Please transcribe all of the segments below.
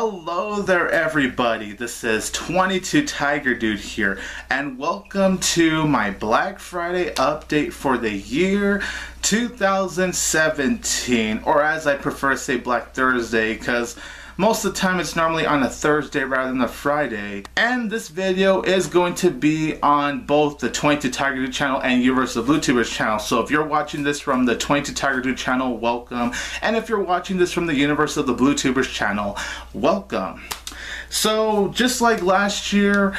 Hello there everybody, this is 22TigerDude here, and welcome to my Black Friday update for the year 2017, or as I prefer to say Black Thursday, because most of the time it's normally on a Thursday rather than a Friday. And this video is going to be on both the 22TigerDude channel and Universe of BlueTubers channel. So if you're watching this from the 22TigerDude channel, welcome. And if you're watching this from the Universe of the BlueTubers channel, welcome. So just like last year,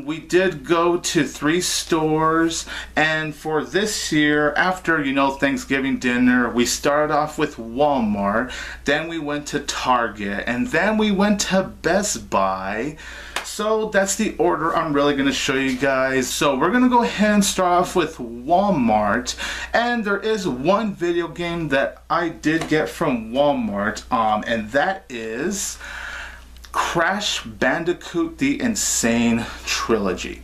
we did go to 3 stores, and for this year, after Thanksgiving dinner, we started off with Walmart, then we went to Target, and then we went to Best Buy. So that's the order I'm really going to show you guys. So we're going to go ahead and start off with Walmart, and there is one video game that I did get from Walmart, and that is Crash Bandicoot: The Insane Trilogy.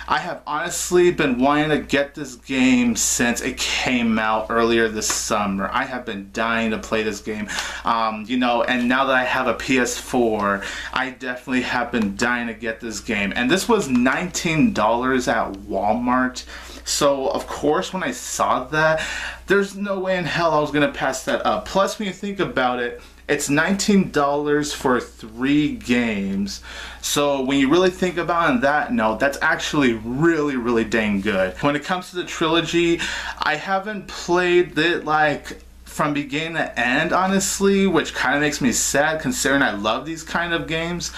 I have honestly been wanting to get this game since it came out earlier this summer. I have been dying to play this game, and now that I have a PS4, I definitely have been dying to get this game. And this was $19 at Walmart. So of course when I saw that, there's no way in hell I was going to pass that up. Plus, when you think about it, it's $19 for 3 games. So when you really think about it on that note, that's actually really dang good. When it comes to the trilogy, I haven't played it like from beginning to end, honestly, which kind of makes me sad considering I love these kind of games.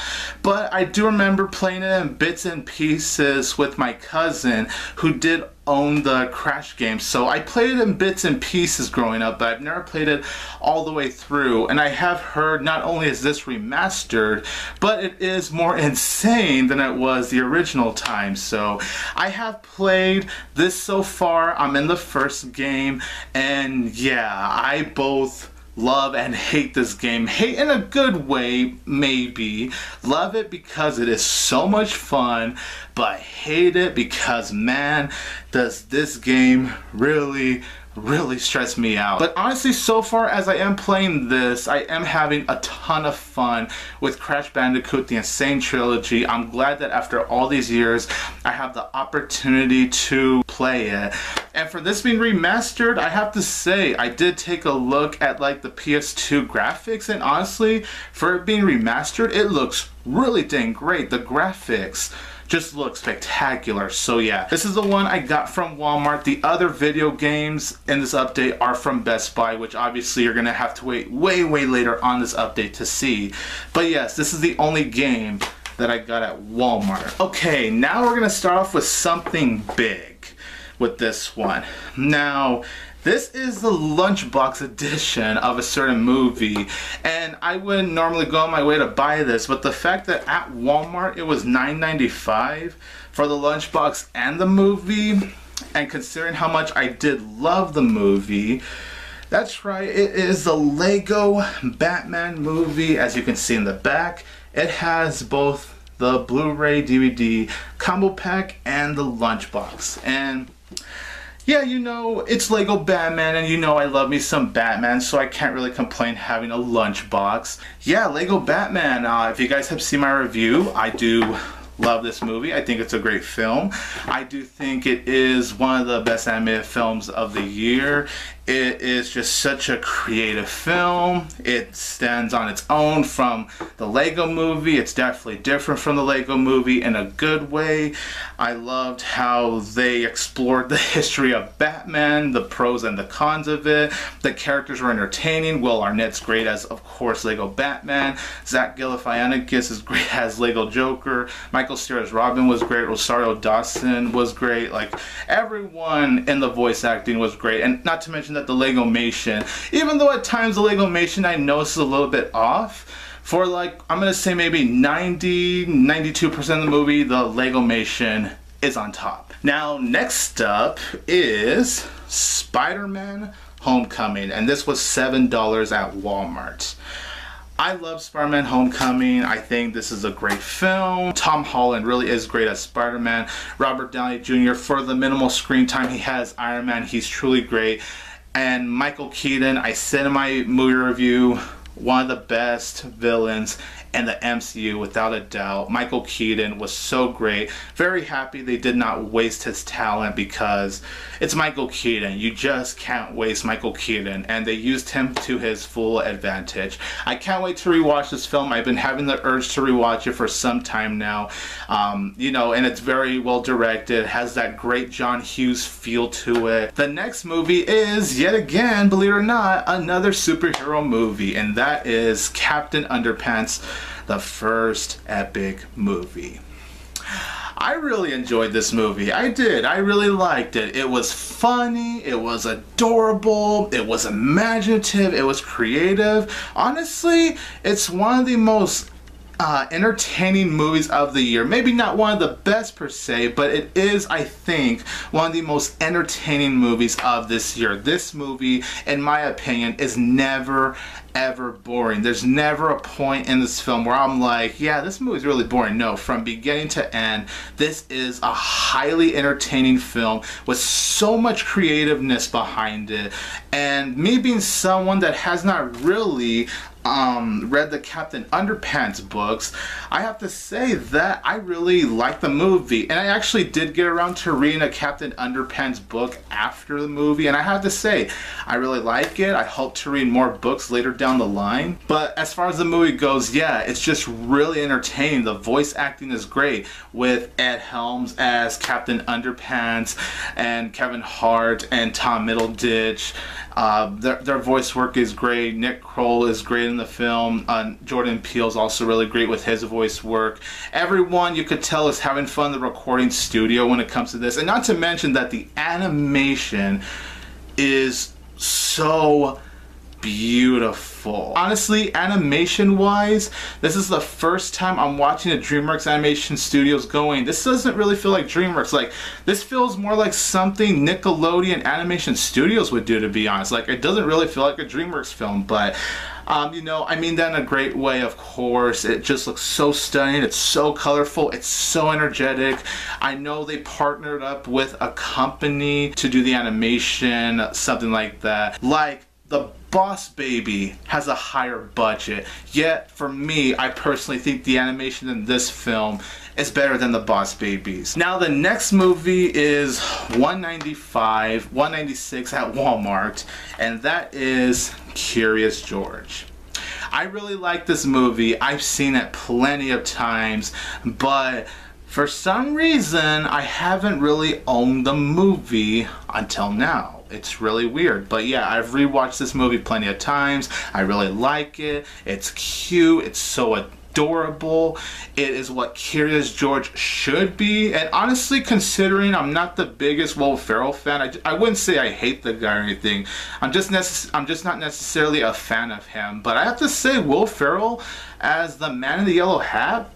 But I do remember playing it in bits and pieces with my cousin who did own the Crash game. So I played it in bits and pieces growing up, but I've never played it all the way through. And I have heard not only is this remastered, but it is more insane than it was the original time. So I have played this so far. I'm in the first game, and yeah, I both love and hate this game. Hate in a good way, maybe. Love it because it is so much fun, but hate it because, man, does this game really stress me out. But honestly, so far as I am playing this, I am having a ton of fun with Crash Bandicoot: The Insane Trilogy. I'm glad that after all these years, I have the opportunity to play it. And for this being remastered, I have to say, I did take a look at like the PS2 graphics, and honestly, for it being remastered, it looks really dang great. The graphics just look spectacular. So yeah, this is the one I got from Walmart. The other video games in this update are from Best Buy, which obviously you're gonna have to wait way later on this update to see. But yes, this is the only game that I got at Walmart. Okay, now we're gonna start off with something big with this one. Now, this is the lunchbox edition of a certain movie, and I wouldn't normally go on my way to buy this, but the fact that at Walmart it was $9.95 for the lunchbox and the movie, and considering how much I did love the movie, that's right, it is the Lego Batman movie. As you can see in the back, it has both the Blu-ray DVD combo pack and the lunchbox. And yeah, it's Lego Batman, and I love me some Batman, so I can't really complain having a lunchbox. Yeah, Lego Batman, if you guys have seen my review, I do love this movie. I think it's a great film. I do think it is one of the best animated films of the year. It is just such a creative film. It stands on its own from the Lego movie. It's definitely different from the Lego movie in a good way. I loved how they explored the history of Batman, the pros and the cons of it. The characters were entertaining. Will Arnett's great as, of course, Lego Batman. Zach Galifianakis is great as Lego Joker. Michael Cera as Robin was great. Rosario Dawson was great. Like, everyone in the voice acting was great. And not to mention that the Legomation, even though at times the Legomation I know is a little bit off, for like, I'm gonna say maybe 92% of the movie, the Legomation is on top. Now, next up is SpiderMan Homecoming, and this was $7 at Walmart. I love Spider-Man Homecoming. I think this is a great film. Tom Holland really is great as Spider-Man. Robert Downey Jr., for the minimal screen time he has Iron Man, he's truly great. And Michael Keaton, I said in my movie review, one of the best villains in the MCU without a doubt. Michael Keaton was so great. Very happy they did not waste his talent because it's Michael Keaton. You just can't waste Michael Keaton, and they used him to his full advantage. I can't wait to rewatch this film. I've been having the urge to rewatch it for some time now. You know, and it's very well directed. It has that great John Hughes feel to it. The next movie is, yet again, believe it or not, another superhero movie, and that is Captain Underpants, the first epic movie. I really enjoyed this movie. I did. I really liked it. It was funny. It was adorable. It was imaginative. It was creative. Honestly, it's one of the most entertaining movies of the year. Maybe not one of the best per se, but it is, I think, one of the most entertaining movies of this year. This movie, in my opinion, is never ever boring. There's never a point in this film where I'm like, yeah, this movie is really boring. No, from beginning to end, this is a highly entertaining film with so much creativeness behind it. And me being someone that has not really read the Captain Underpants books, I have to say that I really like the movie, and I actually did get around to reading a Captain Underpants book after the movie, and I have to say I really like it. I hope to read more books later down the line. But as far as the movie goes, yeah, it's just really entertaining. The voice acting is great with Ed Helms as Captain Underpants and Kevin Hart and Tom Middleditch. Their voice work is great. Nick Kroll is great in the film. Jordan Peele's also really great with his voice work. Everyone, you could tell, is having fun in the recording studio when it comes to this. And not to mention that the animation is so beautiful. Honestly, animation wise, this is the first time I'm watching a DreamWorks Animation Studios going, this doesn't really feel like DreamWorks. Like, this feels more like something Nickelodeon Animation Studios would do, to be honest. Like, it doesn't really feel like a DreamWorks film, but you know, I mean that in a great way, of course. It just looks so stunning. It's so colorful. It's so energetic. I know they partnered up with a company to do the animation, something like that. Like, the Boss Baby has a higher budget, yet for me, I personally think the animation in this film is better than the Boss Babies. Now the next movie is $196 at Walmart, and that is Curious George. I really like this movie. I've seen it plenty of times, but for some reason I haven't really owned the movie until now. It's really weird, but yeah, I've rewatched this movie plenty of times. I really like it. It's cute. It's so adorable. It is what Curious George should be. And honestly, considering I'm not the biggest Will Ferrell fan, I wouldn't say I hate the guy or anything. I'm just not necessarily a fan of him. But I have to say, Will Ferrell as the man in the yellow hat,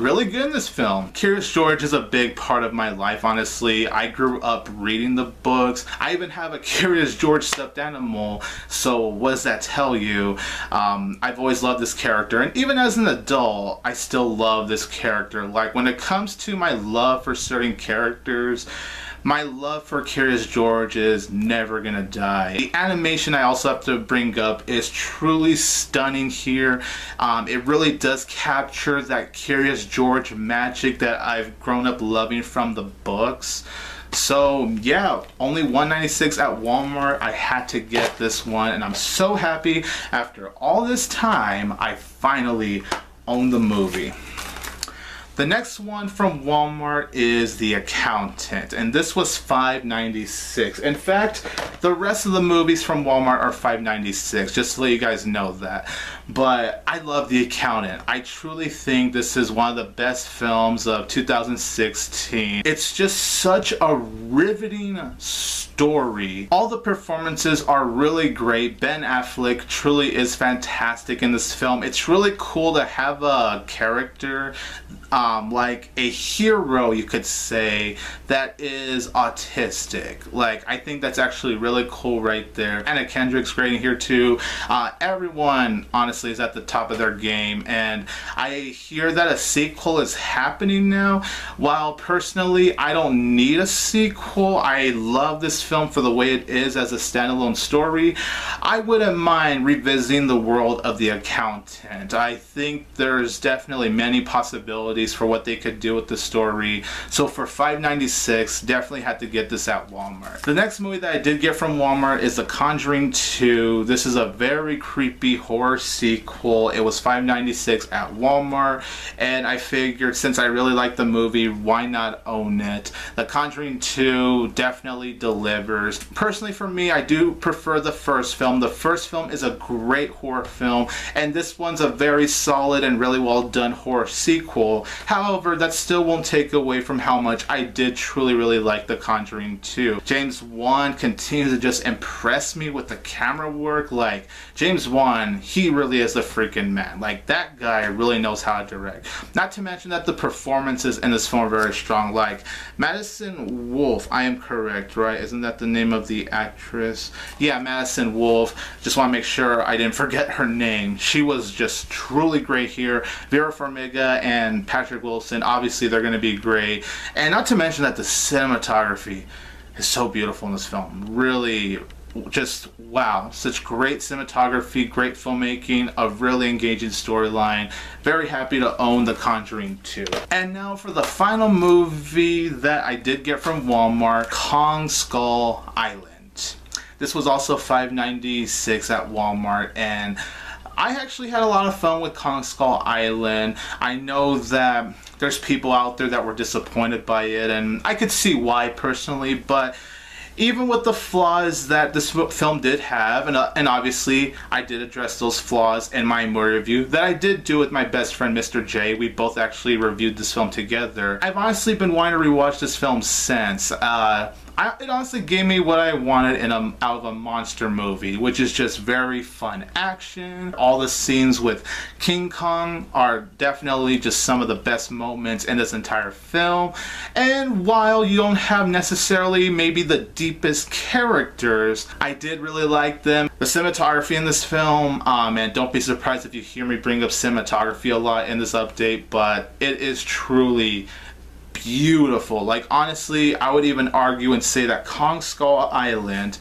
really good in this film. Curious George is a big part of my life, honestly. I grew up reading the books. I even have a Curious George stuffed animal, so what does that tell you? I've always loved this character, and even as an adult, I still love this character. Like, when it comes to my love for certain characters, my love for Curious George is never gonna die. The animation I also have to bring up is truly stunning here. It really does capture that Curious George magic that I've grown up loving from the books. So yeah, only $196 at Walmart. I had to get this one, and I'm so happy after all this time I finally own the movie. The next one from Walmart is The Accountant, and this was $5.96. In fact, the rest of the movies from Walmart are $5.96, just to let you guys know that. But I love The Accountant. I truly think this is one of the best films of 2016. It's just such a riveting story. All the performances are really great. Ben Affleck truly is fantastic in this film. It's really cool to have a character like a hero, you could say, that is autistic. Like, I think that's actually really cool right there. Anna Kendrick's great in here too. Everyone honestly is at the top of their game, and I hear that a sequel is happening now. While personally I don't need a sequel, I love this film for the way it is as a standalone story, I wouldn't mind revisiting the world of the accountant. I think there's definitely many possibilities for what they could do with the story. So for $5.96, definitely had to get this at Walmart. The next movie that I did get from Walmart is The Conjuring 2. This is a very creepy horror sequel. It was $5.96 at Walmart, and I figured since I really like the movie, why not own it? The Conjuring 2 definitely delivers. Personally for me, I do prefer the first film. The first film is a great horror film, and this one's a very solid and really well done horror sequel. However, that still won't take away from how much I did truly really like The Conjuring 2. James Wan continues to just impress me with the camera work. Like, James Wan, he really is the freaking man. Like, that guy really knows how to direct. Not to mention that the performances in this film are very strong. Like, Madison Wolfe, I am correct, right? Isn't that the name of the actress? Yeah, Madison Wolfe. Just want to make sure I didn't forget her name. She was just truly great here. Vera Farmiga and Patrick Wilson, obviously they're going to be great. And not to mention that the cinematography is so beautiful in this film. Really, just wow, such great cinematography, great filmmaking, a really engaging storyline. Very happy to own The Conjuring 2. And now for the final movie that I did get from Walmart, Kong Skull Island. This was also $5.96 at Walmart, and I actually had a lot of fun with Kong Skull Island. I know that there's people out there that were disappointed by it, and I could see why personally, but even with the flaws that this film did have, and obviously I did address those flaws in my movie review that I did do with my best friend Mr. J. We both actually reviewed this film together. I've honestly been wanting to rewatch this film since. It honestly gave me what I wanted out of a monster movie, which is just very fun action. All the scenes with King Kong are definitely just some of the best moments in this entire film. And while you don't have necessarily maybe the deepest characters, I did really like them. The cinematography in this film, and don't be surprised if you hear me bring up cinematography a lot in this update, but it is truly beautiful. Like, honestly, I would even argue and say that Kong Skull Island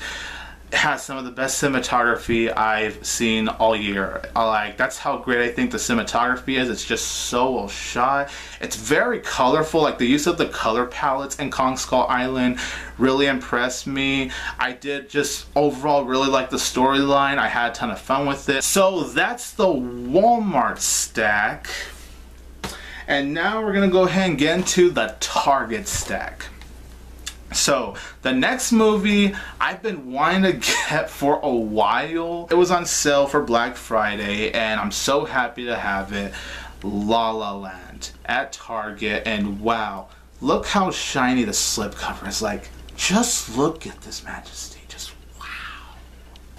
has some of the best cinematography I've seen all year. Like, that's how great I think the cinematography is. It's just so well shot. It's very colorful. Like, the use of the color palettes in Kong Skull Island really impressed me. I did just overall really like the storyline. I had a ton of fun with it. So that's the Walmart stack. And now we're going to go ahead and get into the Target stack. So, the next movie I've been wanting to get for a while. It was on sale for Black Friday, and I'm so happy to have it. La La Land at Target, and wow, look how shiny the slipcover is. Like, just look at this majesty.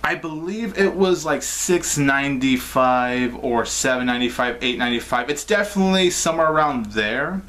I believe it was like $6.95 or $7.95, $8.95. It's definitely somewhere around there.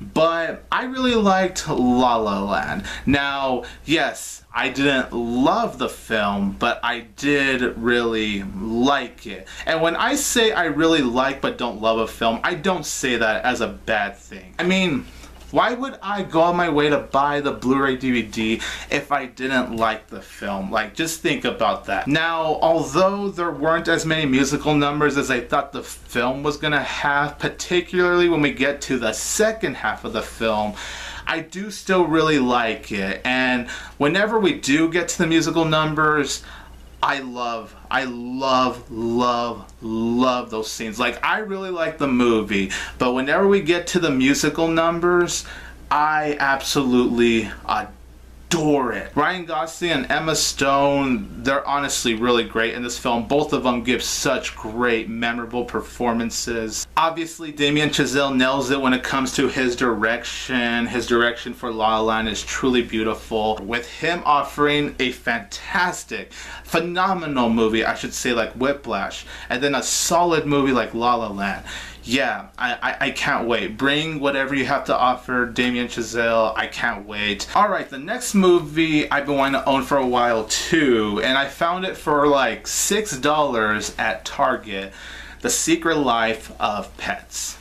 But I really liked La La Land. Now, yes, I didn't love the film, but I did really like it. And when I say I really like but don't love a film, I don't say that as a bad thing. I mean, why would I go on my way to buy the Blu-ray DVD if I didn't like the film? Like, just think about that. Now, although there weren't as many musical numbers as I thought the film was gonna have, particularly when we get to the second half of the film, I do still really like it. And whenever we do get to the musical numbers, I love those scenes. Like, I really like the movie, but whenever we get to the musical numbers, I absolutely adore it. Ryan Gosling and Emma Stone, they're honestly really great in this film. Both of them give such great, memorable performances. Obviously, Damien Chazelle nails it when it comes to his direction. His direction for La La Land is truly beautiful, with him offering a fantastic, phenomenal movie, I should say, like Whiplash, and then a solid movie like La La Land. Yeah, I can't wait. Bring whatever you have to offer, Damien Chazelle. I can't wait. Alright, the next movie I've been wanting to own for a while too, and I found it for like $6 at Target. The Secret Life of Pets.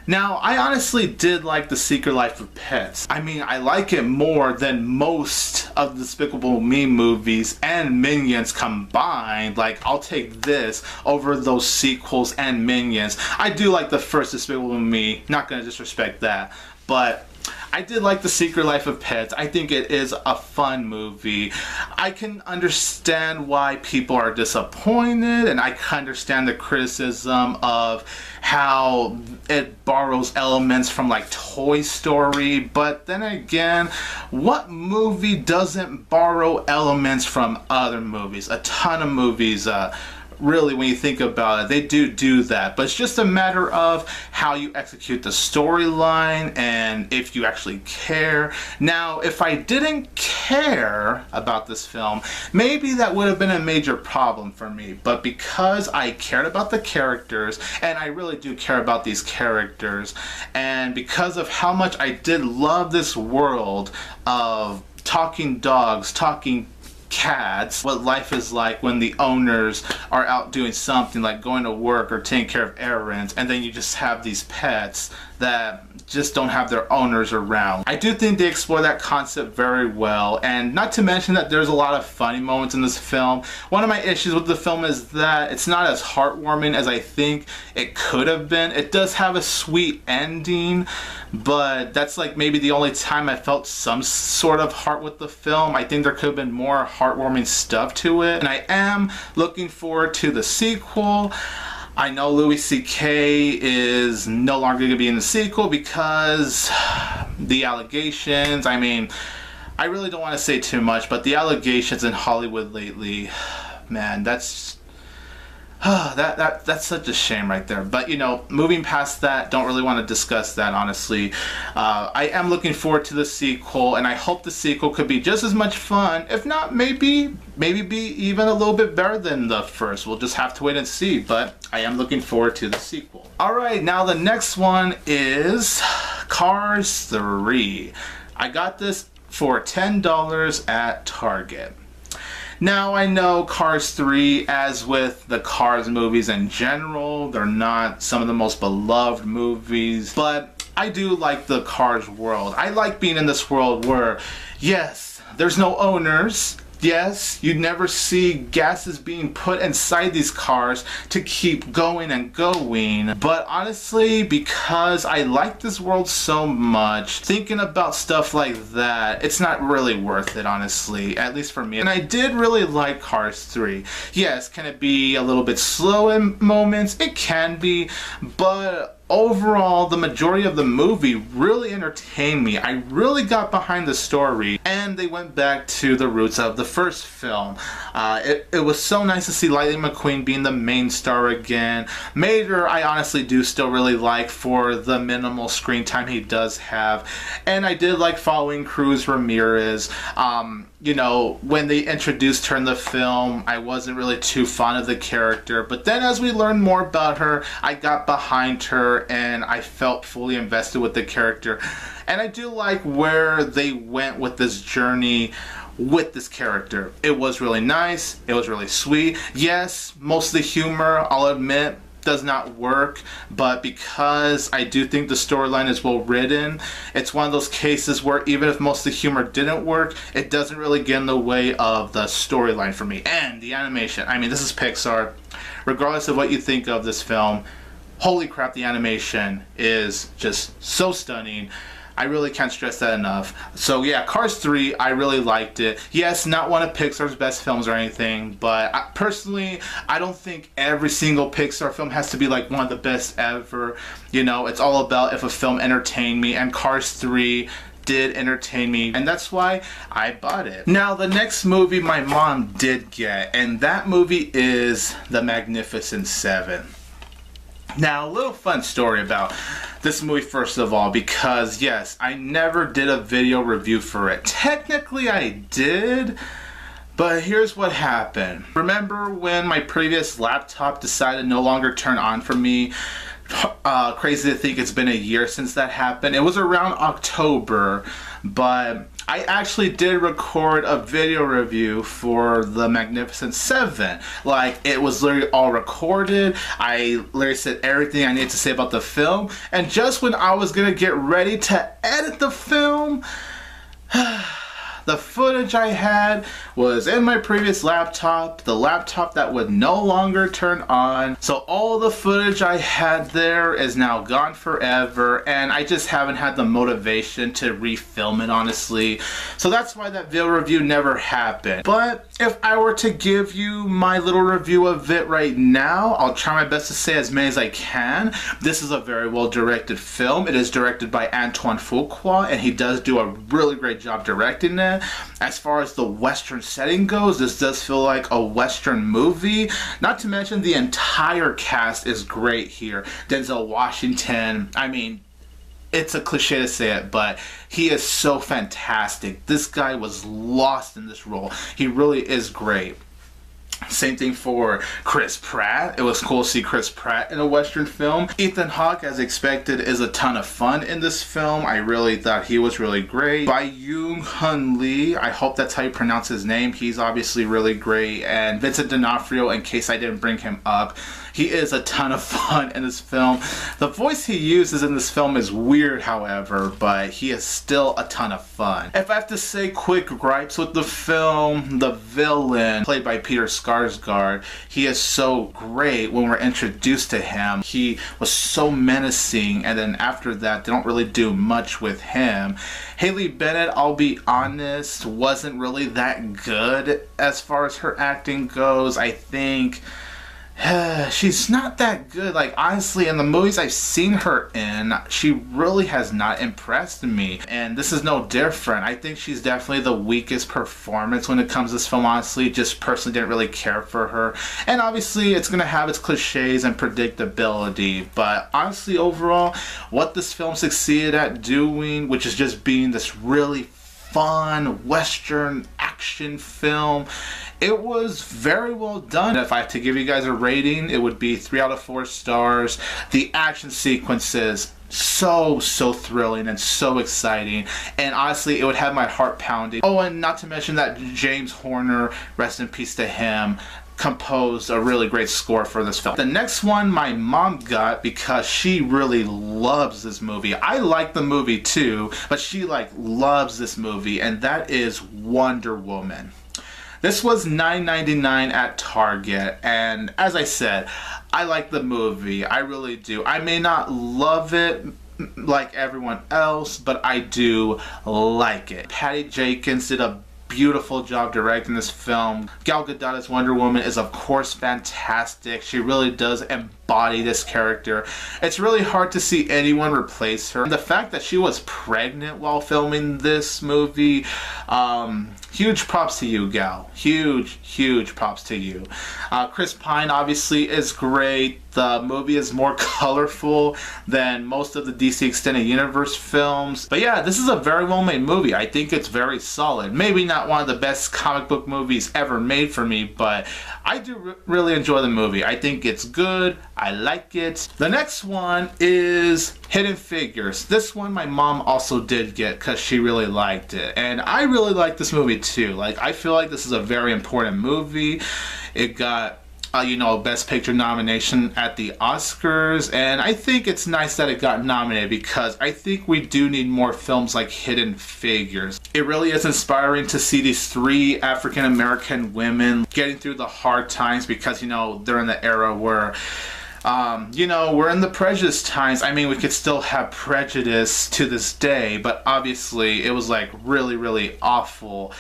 Now, I honestly did like The Secret Life of Pets. I mean, I like it more than most of the Despicable Me movies and Minions combined. Like, I'll take this over those sequels and Minions. I do like the first Despicable Me, not gonna disrespect that, but I did like The Secret Life of Pets. I think it is a fun movie. I can understand why people are disappointed, and I can understand the criticism of how it borrows elements from like Toy Story, but then again, what movie doesn't borrow elements from other movies? A ton of movies, really, when you think about it, they do that, but it's just a matter of how you execute the storyline and if you actually care. Now, if I didn't care about this film, maybe that would have been a major problem for me, but because I cared about the characters, and I really do care about these characters, and because of how much I did love this world of talking dogs, talking cats, what life is like when the owners are out doing something like going to work or taking care of errands, and then you just have these pets that just don't have their owners around. I do think they explore that concept very well, and not to mention that there's a lot of funny moments in this film. One of my issues with the film is that it's not as heartwarming as I think it could have been. It does have a sweet ending, but that's like maybe the only time I felt some sort of heart with the film. I think there could have been more heartwarming stuff to it, and I am looking forward to the sequel. I know Louis C.K. is no longer going to be in the sequel because the allegations, I mean, I really don't want to say too much, but the allegations in Hollywood lately, man, that's such a shame right there. But, you know, moving past that, don't really want to discuss that, honestly. I am looking forward to the sequel, and I hope the sequel could be just as much fun, if not maybe be even a little bit better than the first. We'll just have to wait and see, but I am looking forward to the sequel. Alright, now the next one is Cars 3. I got this for $10 at Target. Now, I know Cars 3, as with the Cars movies in general, they're not some of the most beloved movies, but I do like the Cars world. I like being in this world where, yes, there's no owners. Yes, you never see gases being put inside these cars to keep going and going. But honestly, because I like this world so much, thinking about stuff like that, it's not really worth it, honestly, at least for me. And I did really like Cars 3. Yes, can it be a little bit slow in moments? It can be, but overall, the majority of the movie really entertained me. I really got behind the story, and they went back to the roots of the first film. It was so nice to see Lightning McQueen being the main star again. Mater, I honestly do still really like for the minimal screen time he does have, and I did like following Cruz Ramirez. You know, when they introduced her in the film, I wasn't really too fond of the character, but then as we learned more about her, I got behind her and I felt fully invested with the character. And I do like where they went with this journey with this character. It was really nice, it was really sweet. Yes, most of the humor, I'll admit, does not work, but because I do think the storyline is well written, it's one of those cases where even if most of the humor didn't work, it doesn't really get in the way of the storyline for me. And the animation, I mean, this is Pixar. Regardless of what you think of this film, holy crap, the animation is just so stunning. I really can't stress that enough. So yeah, Cars 3, I really liked it. Yes, not one of Pixar's best films or anything, but personally, I don't think every single Pixar film has to be like one of the best ever. You know, it's all about if a film entertained me, and Cars 3 did entertain me, and that's why I bought it. Now, the next movie my mom did get, and that movie is The Magnificent Seven. Now, a little fun story about this movie first of all, because yes, I never did a video review for it. Technically I did, but here's what happened. Remember when my previous laptop decided to no longer turn on for me? Crazy to think it's been a year since that happened. It was around October, but I actually did record a video review for The Magnificent Seven. Like, it was literally all recorded. I literally said everything I needed to say about the film, and just when I was gonna get ready to edit the film, the footage I had was in my previous laptop, the laptop that would no longer turn on. So all the footage I had there is now gone forever, and I just haven't had the motivation to refilm it, honestly. So that's why that video review never happened. But if I were to give you my little review of it right now, I'll try my best to say as many as I can. This is a very well directed film. It is directed by Antoine Fuqua, and he does do a really great job directing it. As far as the Western setting goes, this does feel like a Western movie. Not to mention the entire cast is great here. Denzel Washington, I mean, it's a cliche to say it, but he is so fantastic. This guy was lost in this role. He really is great. Same thing for Chris Pratt. It was cool to see Chris Pratt in a Western film. Ethan Hawke, as expected, is a ton of fun in this film. I really thought he was really great. Byung-Hun Lee, I hope that's how you pronounce his name. He's obviously really great. And Vincent D'Onofrio, in case I didn't bring him up, he is a ton of fun in this film. The voice he uses in this film is weird, however, but he is still a ton of fun. If I have to say quick gripes with the film, the villain, played by Peter Skarsgård, he is so great when we're introduced to him. He was so menacing, and then after that, they don't really do much with him. Haley Bennett, I'll be honest, wasn't really that good as far as her acting goes. I think she's not that good. Like, honestly, in the movies I've seen her in, she really has not impressed me, and this is no different. I think she's definitely the weakest performance when it comes to this film, honestly. Just personally didn't really care for her, and obviously it's gonna have its cliches and predictability, but honestly, overall, what this film succeeded at doing, which is just being this really fun Western action film, it was very well done. If I had to give you guys a rating, it would be 3 out of 4 stars. The action sequences, so thrilling and so exciting, and honestly it would have my heart pounding. Oh, and not to mention that James Horner, rest in peace to him, composed a really great score for this film. The next one my mom got because she really loves this movie. I like the movie too, but she like loves this movie, and that is Wonder Woman. This was $9.99 at Target, and as I said, I like the movie. I really do. I may not love it like everyone else, but I do like it. Patty Jenkins did a beautiful job directing this film. Gal Gadot as Wonder Woman is of course fantastic. She really does embody this character. It's really hard to see anyone replace her. And the fact that she was pregnant while filming this movie, huge props to you, Gal. Huge props to you. Chris Pine obviously is great. The movie is more colorful than most of the DC Extended Universe films. But yeah, this is a very well made movie. I think it's very solid. Maybe not one of the best comic book movies ever made for me, but I do really enjoy the movie. I think it's good. I like it. The next one is Hidden Figures. This one my mom also did get because she really liked it. And I really like this movie too. Like, I feel like this is a very important movie. It got you know, Best Picture nomination at the Oscars, and I think it's nice that it got nominated because I think we do need more films like Hidden Figures. It really is inspiring to see these 3 African American women getting through the hard times because, you know, they're in the era where you know, we're in the prejudice times. I mean, we could still have prejudice to this day, but obviously it was like really awful.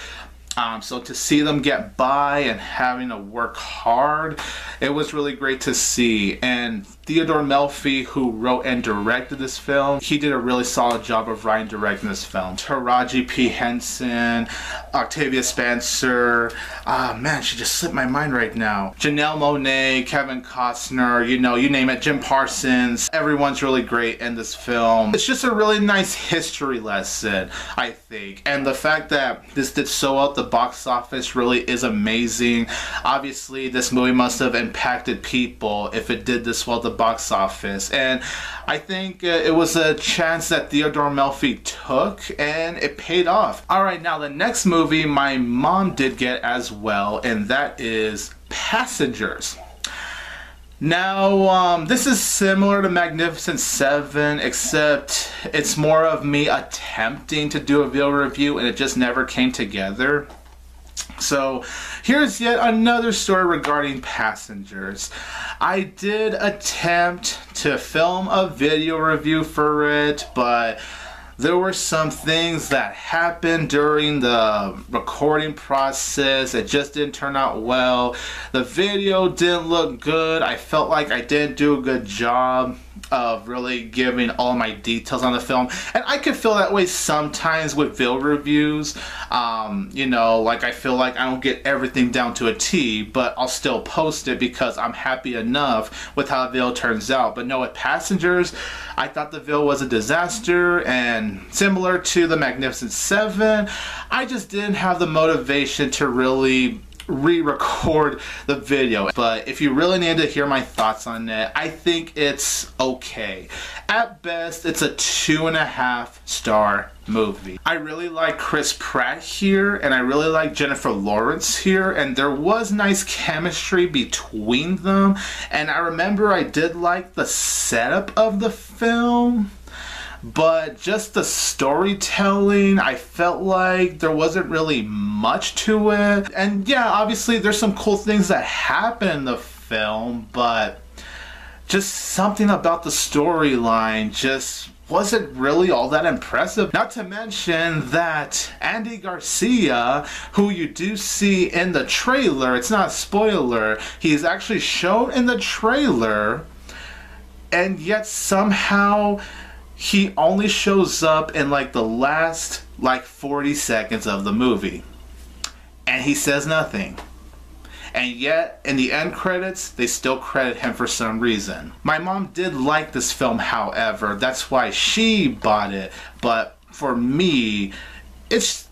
So to see them get by and having to work hard, it was really great to see. And Theodore Melfi, who wrote and directed this film, he did a really solid job of writing and directing this film. Taraji P. Henson, Octavia Spencer, man, she just slipped my mind right now. Janelle Monáe, Kevin Costner, you know, you name it, Jim Parsons. Everyone's really great in this film. It's just a really nice history lesson, I think. And the fact that this did so well at the box office really is amazing. Obviously, this movie must have impacted people if it did this well at the box office. And I think it was a chance that Theodore Melfi took, and it paid off. Alright, now the next movie my mom did get as well, and that is Passengers. Now, this is similar to Magnificent Seven, except it's more of me attempting to do a video review and it just never came together. So, here's yet another story regarding Passengers. I did attempt to film a video review for it, but there were some things that happened during the recording process. It just didn't turn out well. The video didn't look good. I felt like I didn't do a good job of really giving all my details on the film. And I could feel that way sometimes with video reviews. You know, like I feel like I don't get everything down to a T, but I'll still post it because I'm happy enough with how the video turns out. But no, with Passengers, I thought the video was a disaster, and similar to the Magnificent Seven, I just didn't have the motivation to really re-record the video. But if you really need to hear my thoughts on it, I think it's okay. At best, it's a 2.5-star movie. I really like Chris Pratt here, and I really like Jennifer Lawrence here, and there was nice chemistry between them. And I remember I did like the setup of the film, but just the storytelling, I felt like there wasn't really much to it. And yeah, obviously there's some cool things that happen in the film, but just something about the storyline just wasn't really all that impressive. Not to mention that Andy Garcia, who you do see in the trailer, it's not a spoiler, he's actually shown in the trailer, and yet somehow he only shows up in like the last 40 seconds of the movie, and he says nothing. And yet, in the end credits, they still credit him for some reason. My mom did like this film, however. That's why she bought it. But for me, it's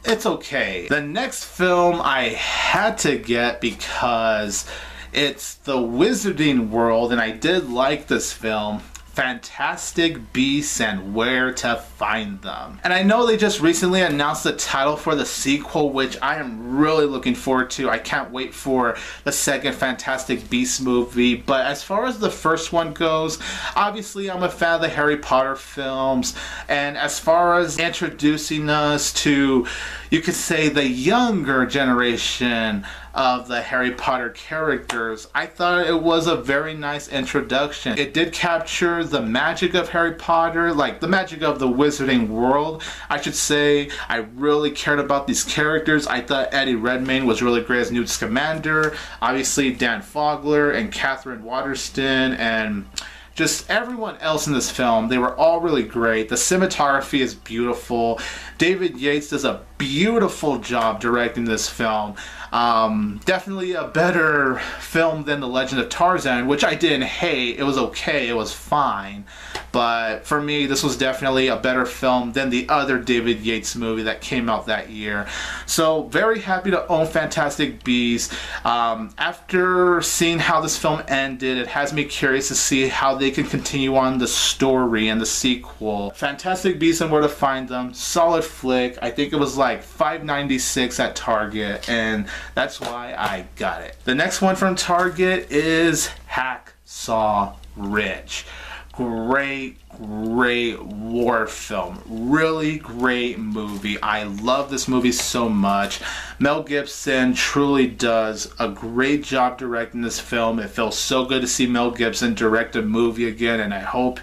okay. The next film I had to get because it's the Wizarding World, and I did like this film. Fantastic Beasts and Where to Find Them. And I know they just recently announced the title for the sequel, which I am really looking forward to. I can't wait for the second Fantastic Beasts movie. But as far as the first one goes, obviously I'm a fan of the Harry Potter films. And as far as introducing us to, you could say, the younger generation of the Harry Potter characters, I thought it was a very nice introduction. It did capture the magic of Harry Potter, like the magic of the Wizarding World, I should say. I really cared about these characters. I thought Eddie Redmayne was really great as Newt Scamander. Obviously Dan Fogler and Catherine Waterston and just everyone else in this film, they were all really great. The cinematography is beautiful. David Yates does a beautiful job directing this film. Definitely a better film than The Legend of Tarzan, which I didn't hate. It was okay, it was fine. But for me, this was definitely a better film than the other David Yates movie that came out that year. So very happy to own Fantastic Beasts. After seeing how this film ended, it has me curious to see how they can continue on the story and the sequel. Fantastic Beasts and Where to Find Them, solid flick. I think it was like $5.96 at Target, and that's why I got it. The next one from Target is Hacksaw Ridge. Great war film. Really great movie. I love this movie so much. Mel Gibson truly does a great job directing this film. It feels so good to see Mel Gibson direct a movie again, and I hope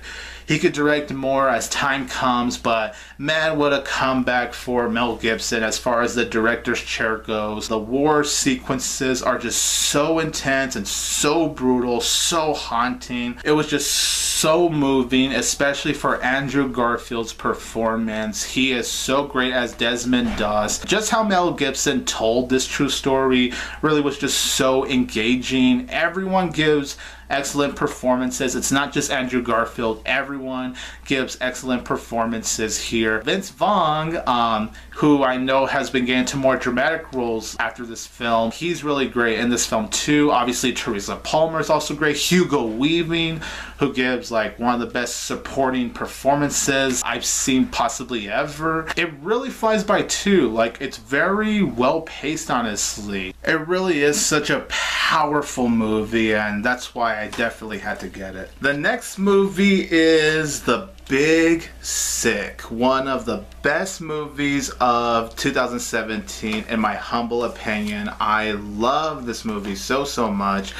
he could direct more as time comes. But man, what a comeback for Mel Gibson as far as the director's chair goes. The war sequences are just so intense and so brutal, so haunting. It was just so moving, especially for Andrew Garfield's performance. He is so great as Desmond Doss. Just how Mel Gibson told this true story really was just so engaging. Everyone gives excellent performances. It's not just Andrew Garfield. Everyone gives excellent performances here. Vince Vaughn, who I know has been getting to more dramatic roles after this film, he's really great in this film too. Obviously, Teresa Palmer is also great. Hugo Weaving, who gives like one of the best supporting performances I've seen possibly ever. It really flies by too. Like, it's very well paced, honestly. It really is such a powerful movie, and that's why I definitely had to get it. The next movie is The Big Sick, one of the best movies of 2017 in my humble opinion. I love this movie so much.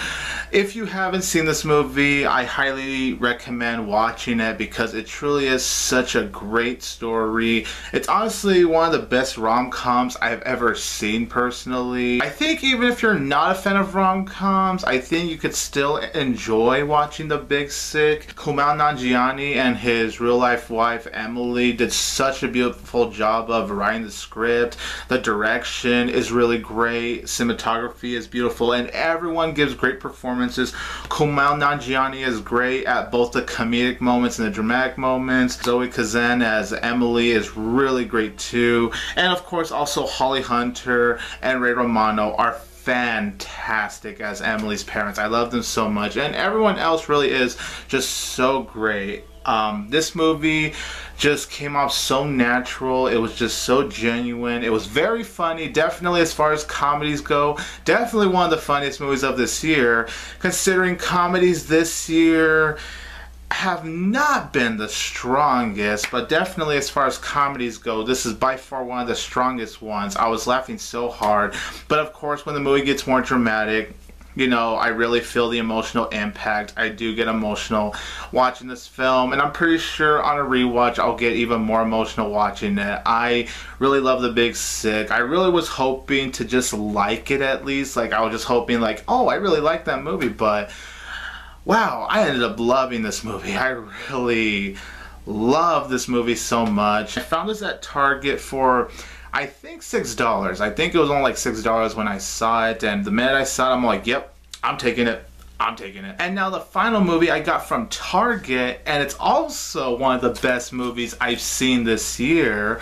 If you haven't seen this movie, I highly recommend watching it because it truly is such a great story. It's honestly one of the best rom-coms I've ever seen personally. I think even if you're not a fan of rom-coms, I think you could still enjoy watching The Big Sick. Kumail Nanjiani and his real-life wife Emily did such a beautiful job of writing the script. The direction is really great, cinematography is beautiful, and everyone gives great performances. Kumail Nanjiani is great at both the comedic moments and the dramatic moments. Zoe Kazan as Emily is really great too. And of course also Holly Hunter and Ray Romano are fantastic as Emily's parents. I love them so much, and everyone else really is just so great. This movie just came off so natural. It was just so genuine. It was very funny. Definitely, as far as comedies go, definitely one of the funniest movies of this year, considering comedies this year have not been the strongest, but definitely as far as comedies go, this is by far one of the strongest ones. I was laughing so hard, but of course when the movie gets more dramatic, you know, I really feel the emotional impact. I do get emotional watching this film, and I'm pretty sure on a rewatch I'll get even more emotional watching it. I really love The Big Sick. I really was hoping to just like it at least. Like, I was just hoping like, oh, I really like that movie, but wow, I ended up loving this movie. I really love this movie so much. I found this at Target for I think $6. I think it was only like $6 when I saw it, and the minute I saw it, I'm like, yep, I'm taking it. I'm taking it. And now the final movie I got from Target, and it's also one of the best movies I've seen this year,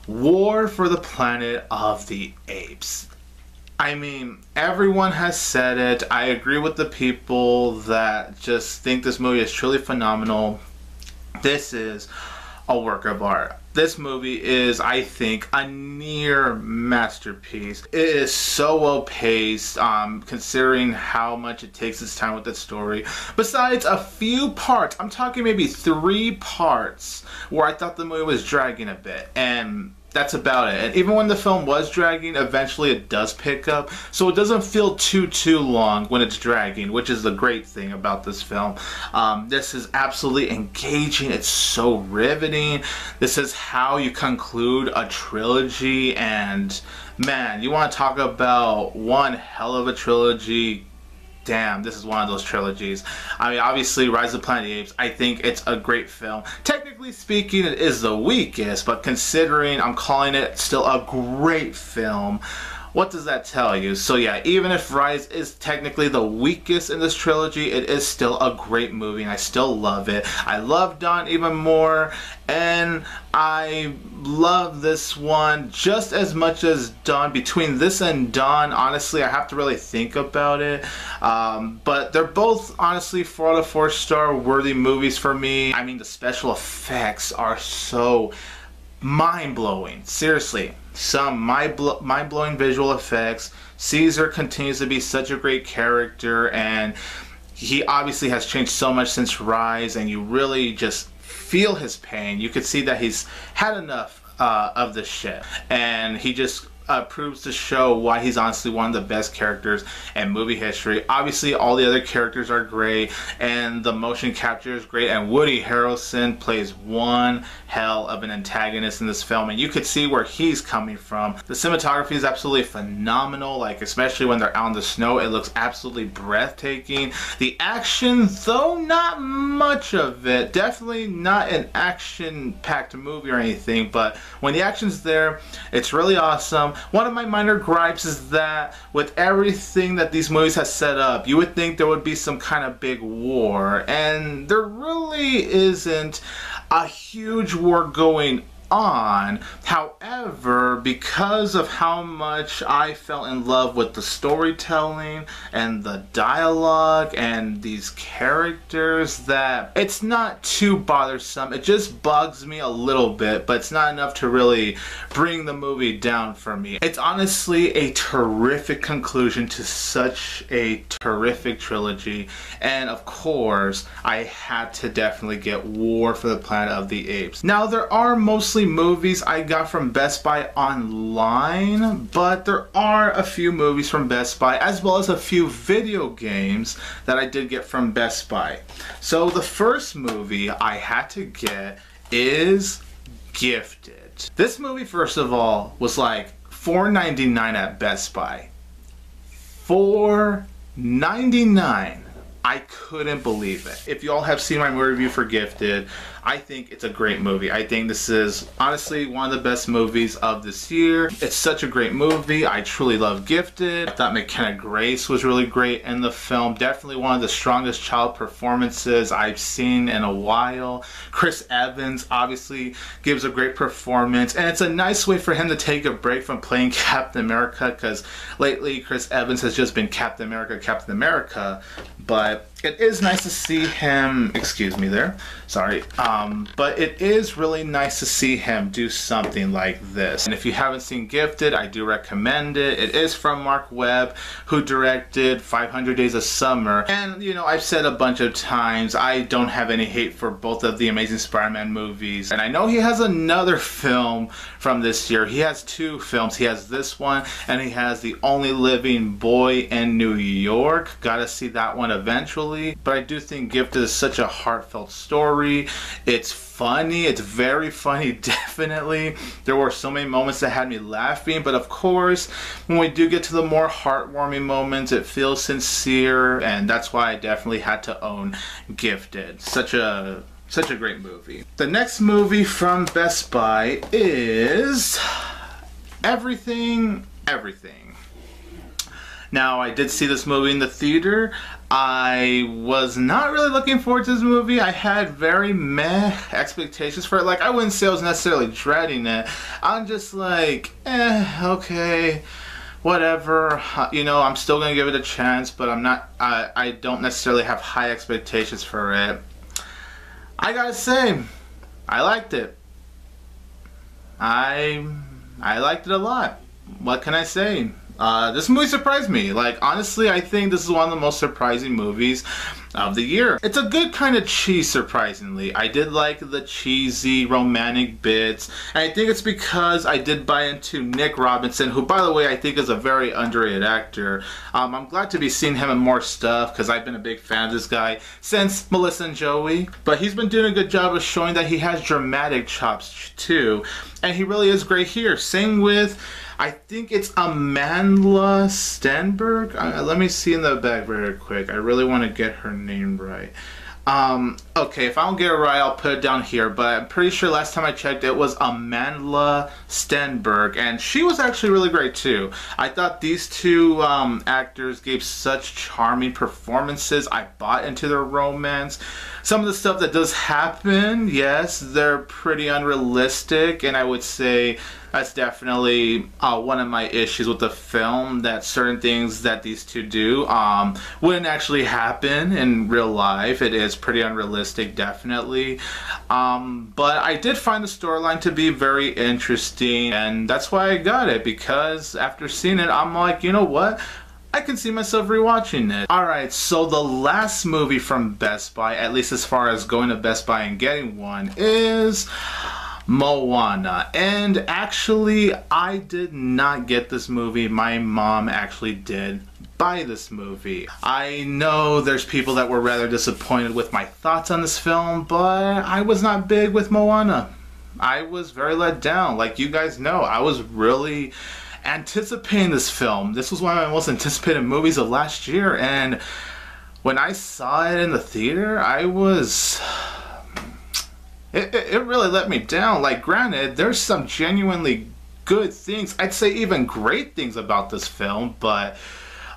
War for the Planet of the Apes. I mean, everyone has said it. I agree with the people that just think this movie is truly phenomenal. This is a work of art. This movie is, I think, a near masterpiece. It is so well paced, considering how much it takes its time with the story. Besides a few parts, I'm talking maybe 3 parts, where I thought the movie was dragging a bit, and that's about it. And even when the film was dragging, eventually it does pick up, so it doesn't feel too long when it's dragging, which is the great thing about this film. This is absolutely engaging. It's so riveting. This is how you conclude a trilogy, and man, you want to talk about one hell of a trilogy. Damn, this is one of those trilogies. I mean, obviously, Rise of the Planet of the Apes, I think it's a great film. Technically speaking, it is the weakest, but considering I'm calling it still a great film, what does that tell you? So yeah, even if Rise is technically the weakest in this trilogy, it is still a great movie, and I still love it. I love Dawn even more, and I love this one just as much as Dawn. Between this and Dawn, honestly, I have to really think about it. But they're both, honestly, 4 out of 4 star worthy movies for me. I mean, the special effects are so mind-blowing. Seriously, some mind-blowing visual effects. Caesar continues to be such a great character, and he obviously has changed so much since Rise, and you really just feel his pain. You could see that he's had enough of this shit, and he just proves to show why he's honestly one of the best characters in movie history. Obviously, all the other characters are great, and the motion capture is great, and Woody Harrelson plays one hell of an antagonist in this film, and you could see where he's coming from. The cinematography is absolutely phenomenal, like especially when they're out in the snow, it looks absolutely breathtaking. The action, though not much of it, definitely not an action-packed movie or anything, but when the action's there, it's really awesome. One of my minor gripes is that with everything that these movies have set up, you would think there would be some kind of big war, and there really isn't a huge war going on. However, because of how much I fell in love with the storytelling and the dialogue and these characters, that it's not too bothersome. It just bugs me a little bit, but it's not enough to really bring the movie down for me. It's honestly a terrific conclusion to such a terrific trilogy, and of course I had to definitely get War for the Planet of the Apes. Now, there are mostly movies I got from Best Buy online, but there are a few movies from Best Buy as well as a few video games that I did get from Best Buy. So the first movie I had to get is Gifted. This movie, first of all, was like $4.99 at Best Buy. $4.99. I couldn't believe it. If you all have seen my movie review for Gifted, I think it's a great movie. I think this is honestly one of the best movies of this year. It's such a great movie. I truly love Gifted. I thought McKenna Grace was really great in the film. Definitely one of the strongest child performances I've seen in a while. Chris Evans obviously gives a great performance, and it's a nice way for him to take a break from playing Captain America, because lately Chris Evans has just been Captain America, but it is nice to see him, excuse me there, sorry, but it is really nice to see him do something like this. And if you haven't seen Gifted, I do recommend it. It is from Mark Webb, who directed 500 Days of Summer. And, you know, I've said a bunch of times, I don't have any hate for both of the Amazing Spider-Man movies. And I know he has another film from this year. He has two films. He has this one, and he has The Only Living Boy in New York. Gotta see that one eventually. But I do think Gifted is such a heartfelt story. It's funny. It's very funny, definitely. There were so many moments that had me laughing, but of course, when we do get to the more heartwarming moments, it feels sincere, and that's why I definitely had to own Gifted. Such a great movie. The next movie from Best Buy is Everything, Everything. Now, I did see this movie in the theater. I was not really looking forward to this movie. I had very meh expectations for it. Like, I wouldn't say I was necessarily dreading it. I'm just like, okay, whatever. You know, I'm still gonna give it a chance, but I don't necessarily have high expectations for it. I gotta say, I liked it. I liked it a lot. What can I say? This movie surprised me. Like, honestly, I think this is one of the most surprising movies of the year. It's a good kind of cheese, surprisingly. I did like the cheesy romantic bits, and I think it's because I did buy into Nick Robinson, who, by the way, I think is a very underrated actor. I'm glad to be seeing him in more stuff, because I've been a big fan of this guy since Melissa and Joey. But he's been doing a good job of showing that he has dramatic chops too, and he really is great here. Same with, I think it's Amandla Stenberg. Let me see in the back very quick. I really want to get her name right. Okay, if I don't get it right, I'll put it down here, but I'm pretty sure last time I checked it was Amandla Stenberg, and she was actually really great too. I thought these two actors gave such charming performances. I bought into their romance. Some of the stuff that does happen, yes, they're pretty unrealistic, and I would say that's definitely one of my issues with the film, that certain things that these two do wouldn't actually happen in real life. It is pretty unrealistic, definitely. But I did find the storyline to be very interesting, and that's why I got it, because after seeing it, I'm like, you know what? I can see myself rewatching it. Alright, so the last movie from Best Buy, at least as far as going to Best Buy and getting one, is Moana. And actually, I did not get this movie. My mom actually did buy this movie. I know there's people that were rather disappointed with my thoughts on this film, but I was not big with Moana. I was very let down. Like you guys know, I was really anticipating this film. This was one of my most anticipated movies of last year, and when I saw it in the theater, I was... It really let me down. Like, granted, there's some genuinely good things, I'd say even great things about this film, but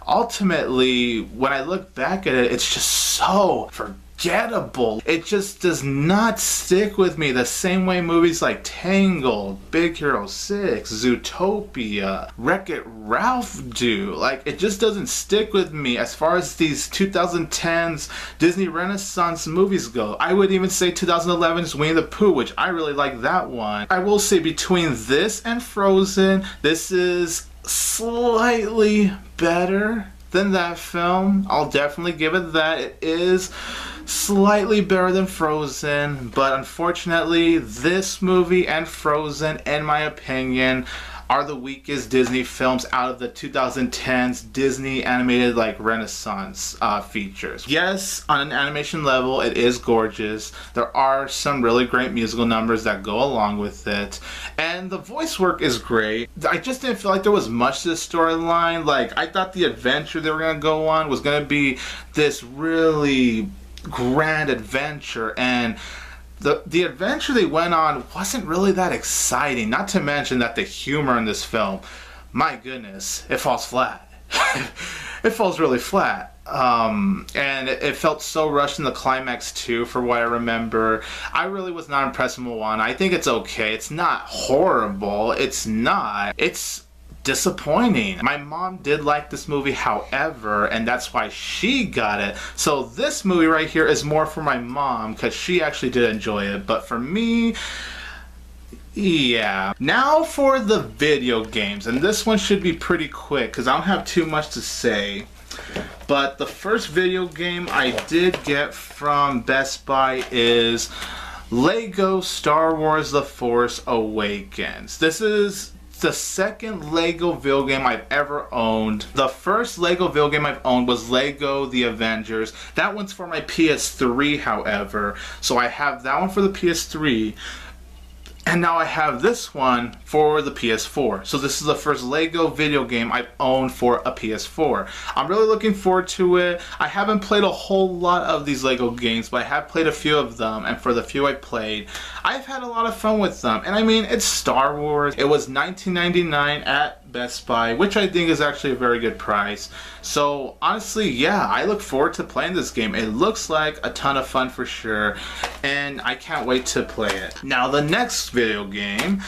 ultimately, when I look back at it, it's just so forgettable. It just does not stick with me the same way movies like Tangled, Big Hero 6, Zootopia, Wreck-It Ralph do. Like, it just doesn't stick with me as far as these 2010s Disney Renaissance movies go. I would even say 2011's Winnie the Pooh, which I really like that one. I will say between this and Frozen, this is slightly better than that film. I'll definitely give it that. It is slightly better than Frozen, but unfortunately this movie and Frozen, in my opinion, are the weakest Disney films out of the 2010s Disney animated like Renaissance features. Yes, on an animation level it is gorgeous. There are some really great musical numbers that go along with it, and the voice work is great. I just didn't feel like there was much to this storyline. Like, I thought the adventure they were gonna go on was gonna be this really grand adventure, and the adventure they went on wasn't really that exciting. Not to mention that the humor in this film, my goodness, it falls flat. It falls really flat. And it felt so rushed in the climax too, for what I remember. I really was not impressed with Moana. I think it's okay. It's not horrible. It's not. It's disappointing. My mom did like this movie, however, and that's why she got it. So this movie right here is more for my mom because she actually did enjoy it, but for me, yeah. Now for the video games, and this one should be pretty quick because I don't have too much to say. But the first video game I did get from Best Buy is Lego Star Wars The Force Awakens. This is the second Lego video game I've ever owned. The first Lego video game I've owned was Lego The Avengers. That one's for my PS3, however. So I have that one for the PS3. And now I have this one for the PS4. So this is the first Lego video game I've owned for a PS4. I'm really looking forward to it. I haven't played a whole lot of these Lego games, but I have played a few of them, and for the few I played, I've had a lot of fun with them. And I mean, it's Star Wars. It was $19.99 at Best Buy, which I think is actually a very good price. So honestly, yeah, I look forward to playing this game. It looks like a ton of fun for sure, and I can't wait to play it. Now the next video game,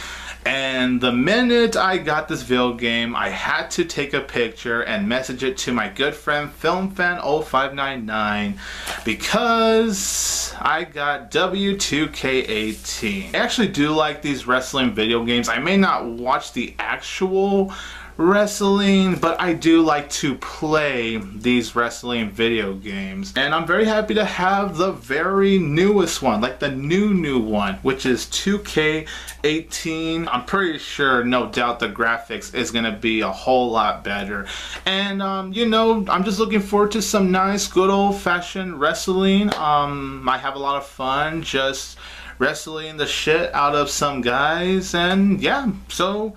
and the minute I got this video game, I had to take a picture and message it to my good friend FilmFan0599 because I got W2K18. I actually do like these wrestling video games. I may not watch the actual wrestling, but I do like to play these wrestling video games, and I'm very happy to have the very newest one, like the new one, which is 2K18. I'm pretty sure, no doubt, the graphics is gonna be a whole lot better, and you know, I'm just looking forward to some nice good old-fashioned wrestling. I have a lot of fun just wrestling the shit out of some guys, and yeah, so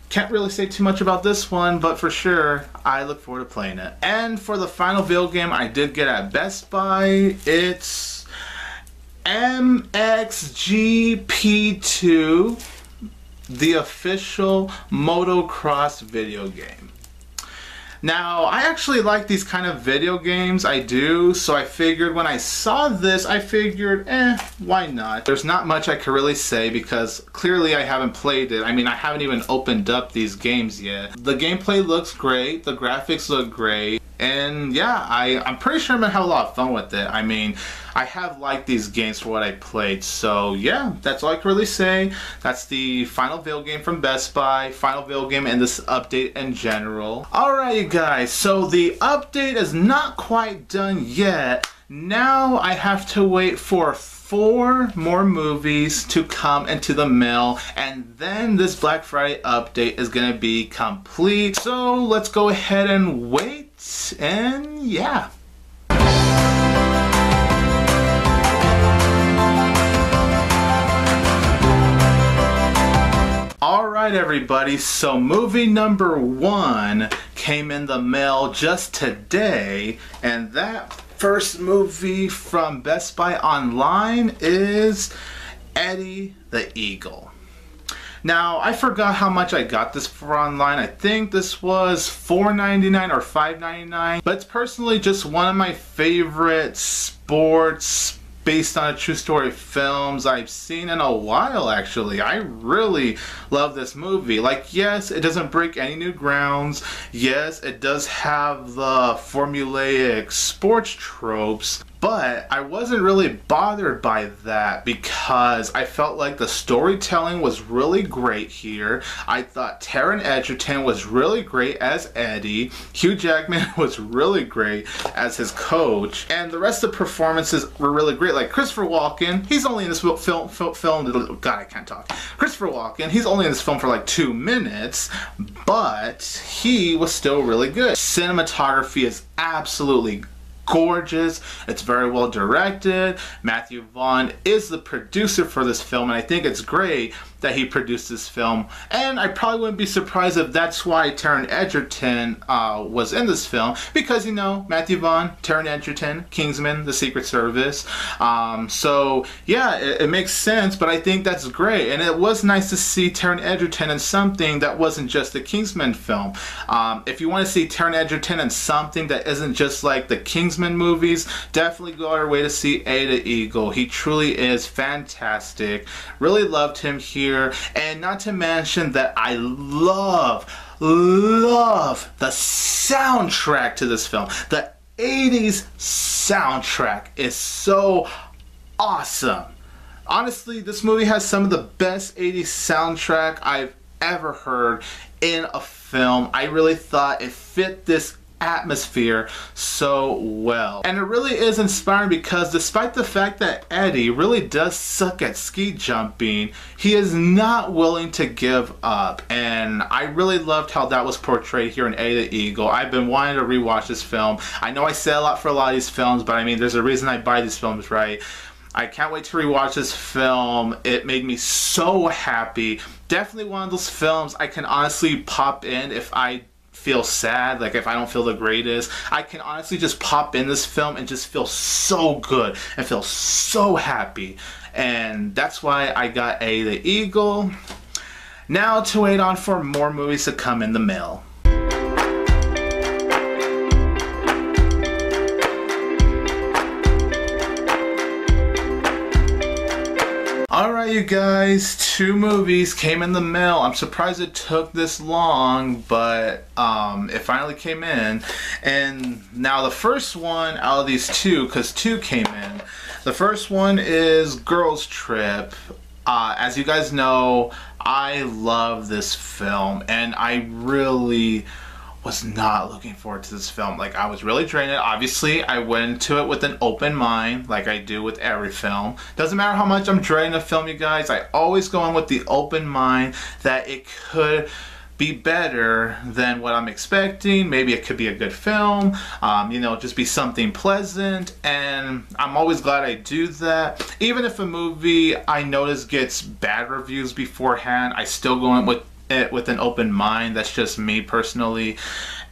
can't really say too much about this one, but for sure, I look forward to playing it. And for the final video game I did get at Best Buy, it's MXGP2, the official motocross video game. Now, I actually like these kind of video games, I do, so I figured when I saw this, I figured, why not? There's not much I could really say because clearly I haven't played it. I mean, I haven't even opened up these games yet. The gameplay looks great, the graphics look great, and yeah, I'm pretty sure I'm gonna have a lot of fun with it. I mean, I have liked these games for what I played, so yeah, that's all I can really say. That's the final video game from Best Buy, final video game in this update in general. Alright you guys, so the update is not quite done yet. Now I have to wait for 4 more movies to come into the mail, and then this Black Friday update is gonna be complete. So let's go ahead and wait, and yeah. Alright everybody, so movie number 1 came in the mail just today, and that first movie from Best Buy Online is Eddie the Eagle. Now, I forgot how much I got this for online. I think this was $4.99 or $5.99. But it's personally just one of my favorite sports based on a true story films I've seen in a while, actually. I really love this movie. Like, yes, it doesn't break any new grounds. Yes, it does have the formulaic sports tropes. But I wasn't really bothered by that because I felt like the storytelling was really great here. I thought Taron Egerton was really great as Eddie. Hugh Jackman was really great as his coach. And the rest of the performances were really great. Like Christopher Walken, he's only in this film, God, I can't talk. Christopher Walken, he's only in this film for like 2 minutes, but he was still really good. Cinematography is absolutely gorgeous. It's very well directed. Matthew Vaughn is the producer for this film, and I think it's great that he produced this film. And I probably wouldn't be surprised if that's why Taron Egerton was in this film, because, you know, Matthew Vaughn, Taron Egerton, Kingsman, The Secret Service. So yeah, it makes sense, but I think that's great. And it was nice to see Taron Egerton in something that wasn't just the Kingsman film. If you want to see Taron Egerton in something that isn't just like the Kingsman movies, definitely go out of your way to see Ada Eagle. He truly is fantastic. Really loved him here. And not to mention that I love the soundtrack to this film. The 80s soundtrack is so awesome. Honestly, this movie has some of the best 80s soundtrack I've ever heard in a film. I really thought it fit this atmosphere so well. And it really is inspiring because despite the fact that Eddie really does suck at ski jumping, he is not willing to give up. And I really loved how that was portrayed here in Ada Eagle. I've been wanting to rewatch this film. I know I say a lot for a lot of these films, but I mean, there's a reason I buy these films, right? I can't wait to rewatch this film. It made me so happy. Definitely one of those films I can honestly pop in if I feel sad, like if I don't feel the greatest. I can honestly just pop in this film and just feel so good and feel so happy. And that's why I got Ada Eagle. Now to wait on for more movies to come in the mail. Alright, you guys, 2 movies came in the mail. I'm surprised it took this long, but it finally came in. And now the first one out of these 2, because 2 came in, the first one is Girls Trip. As you guys know, I love this film, and I really was not looking forward to this film. Like, I was really drained. Obviously, I went into it with an open mind, like I do with every film. Doesn't matter how much I'm drained a film, you guys, I always go in with the open mind that it could be better than what I'm expecting. Maybe it could be a good film, you know, just be something pleasant, and I'm always glad I do that. Even if a movie I notice gets bad reviews beforehand, I still go in with it with an open mind. That's just me personally.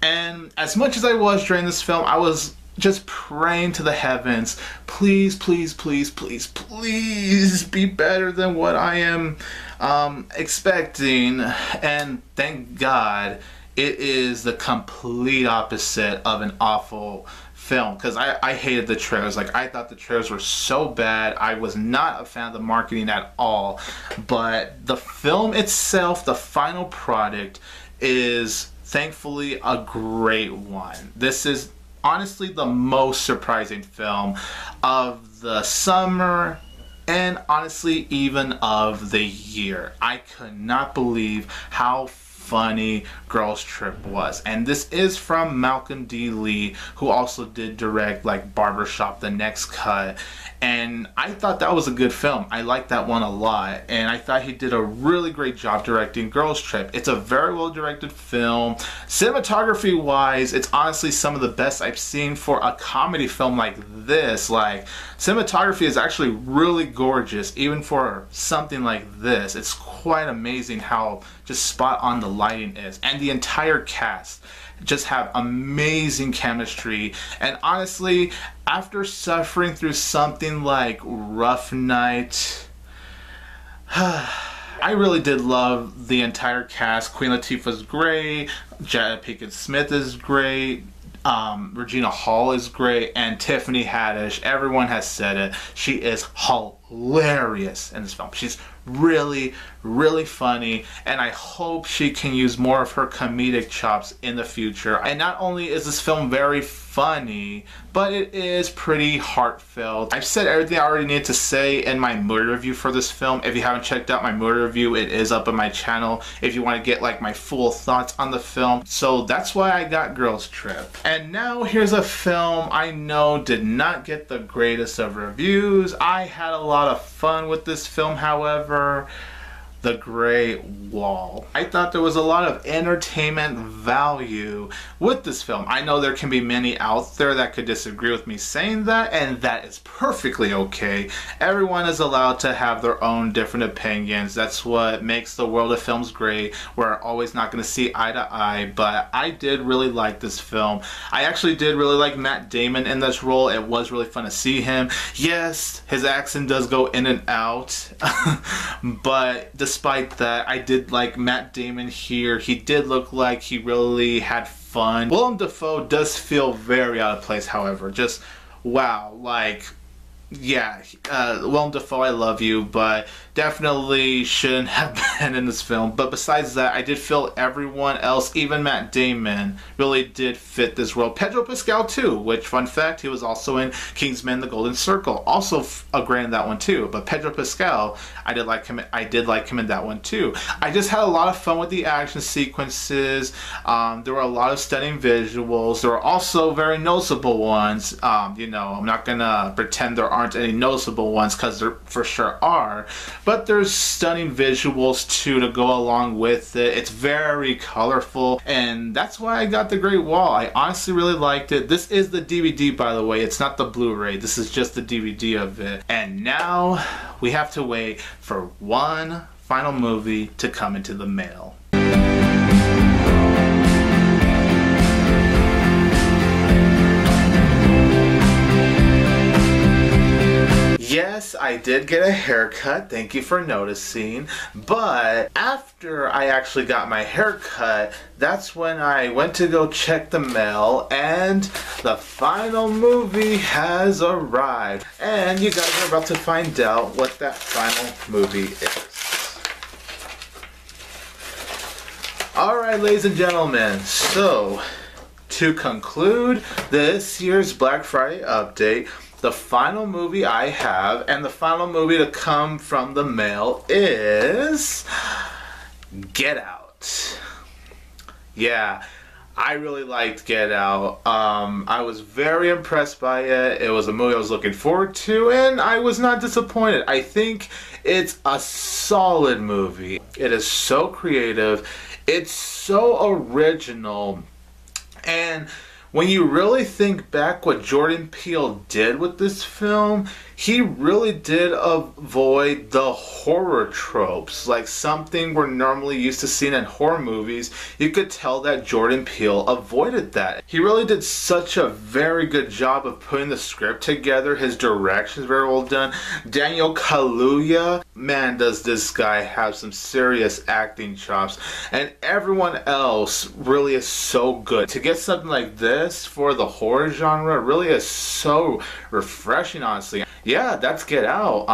And as much as I was during this film, I was just praying to the heavens, please, please, please, please, please be better than what I am expecting. And thank God it is the complete opposite of an awful film, because I hated the trailers. Like, I thought the trailers were so bad. I was not a fan of the marketing at all. But the film itself, the final product, is thankfully a great one. This is honestly the most surprising film of the summer, and honestly even of the year. I could not believe how funny Girls Trip was. And this is from Malcolm D. Lee, who also did direct like Barbershop, The Next Cut. And I thought that was a good film. I liked that one a lot, and I thought he did a really great job directing Girls Trip. It's a very well directed film. Cinematography wise, it's honestly some of the best I've seen for a comedy film like this. Like, cinematography is actually really gorgeous, even for something like this. It's quite amazing how just spot on the lighting is, and the entire cast just have amazing chemistry. And honestly, after suffering through something like Rough Night, I really did love the entire cast. Queen Latifah's great, Jada Pinkett Smith is great, Regina Hall is great, and Tiffany Haddish. Everyone has said it. She is hilarious in this film. She's really, really funny, and I hope she can use more of her comedic chops in the future. And not only is this film very funny, but it is pretty heartfelt. I've said everything I already need to say in my movie review for this film. If you haven't checked out my movie review, it is up on my channel if you want to get like my full thoughts on the film. So that's why I got Girls Trip. And now here's a film I know did not get the greatest of reviews. I had a lot of fun with this film, however. The Great Wall. I thought there was a lot of entertainment value with this film. I know there can be many out there that could disagree with me saying that, and that is perfectly okay. Everyone is allowed to have their own different opinions. That's what makes the world of films great. We're always not going to see eye to eye, but I did really like this film. I actually did really like Matt Damon in this role. It was really fun to see him. Yes, his accent does go in and out, but despite that, I did like Matt Damon here. He did look like he really had fun. Willem Dafoe does feel very out of place, however. Just, wow, like, yeah, Willem Dafoe, I love you, but definitely shouldn't have been in this film. But besides that, I did feel everyone else, even Matt Damon, really did fit this role. Pedro Pascal too, which, fun fact, he was also in Kingsman: The Golden Circle. Also great in that one too. But Pedro Pascal, I did like him in that one too. I just had a lot of fun with the action sequences. There were a lot of stunning visuals. There were also very noticeable ones. You know, I'm not gonna pretend there aren't any noticeable ones, because there for sure are. But there's stunning visuals too to go along with it. It's very colorful, and that's why I got The Great Wall. I honestly really liked it. This is the DVD, by the way. It's not the Blu-ray. This is just the DVD of it. And now we have to wait for one final movie to come into the mail. Yes, I did get a haircut, thank you for noticing, but after I actually got my haircut, that's when I went to go check the mail, and the final movie has arrived. And you guys are about to find out what that final movie is. Alright, ladies and gentlemen, so to conclude this year's Black Friday update, the final movie I have, and the final movie to come from the mail, is Get Out. Yeah, I really liked Get Out. I was very impressed by it. It was a movie I was looking forward to, and I was not disappointed. I think it's a solid movie. It is so creative. It's so original. And when you really think back what Jordan Peele did with this film, he really did avoid the horror tropes, like something we're normally used to seeing in horror movies. You could tell that Jordan Peele avoided that. He really did such a very good job of putting the script together. His direction is very well done. Daniel Kaluuya, man, does this guy have some serious acting chops. And everyone else really is so good. To get something like this for the horror genre really is so refreshing, honestly. Yeah, that's Get Out.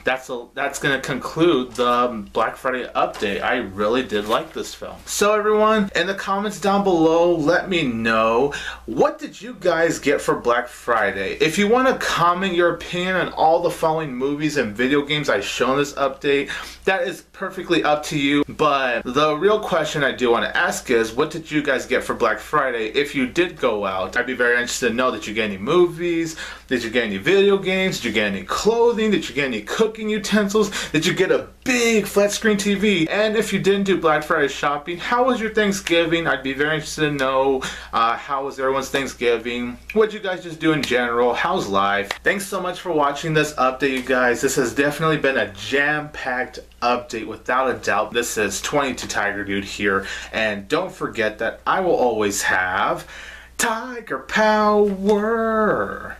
That's gonna conclude the Black Friday update. I really did like this film. So everyone, in the comments down below, let me know, what did you guys get for Black Friday? If you want to comment your opinion on all the following movies and video games I show in this update, that is perfectly up to you. But the real question I do want to ask is, what did you guys get for Black Friday if you did go out? I'd be very interested to know, did you get any movies? Did you get any video games? Did you get any clothing? Did you get any cooking utensils? Did you get a big flat screen TV? And if you didn't do Black Friday shopping, how was your Thanksgiving? I'd be very interested to know how was everyone's Thanksgiving? What'd you guys just do in general? How's life? Thanks so much for watching this update, you guys. This has definitely been a jam-packed update without a doubt. This is 22TigerDude here, and don't forget that I will always have Tiger Power.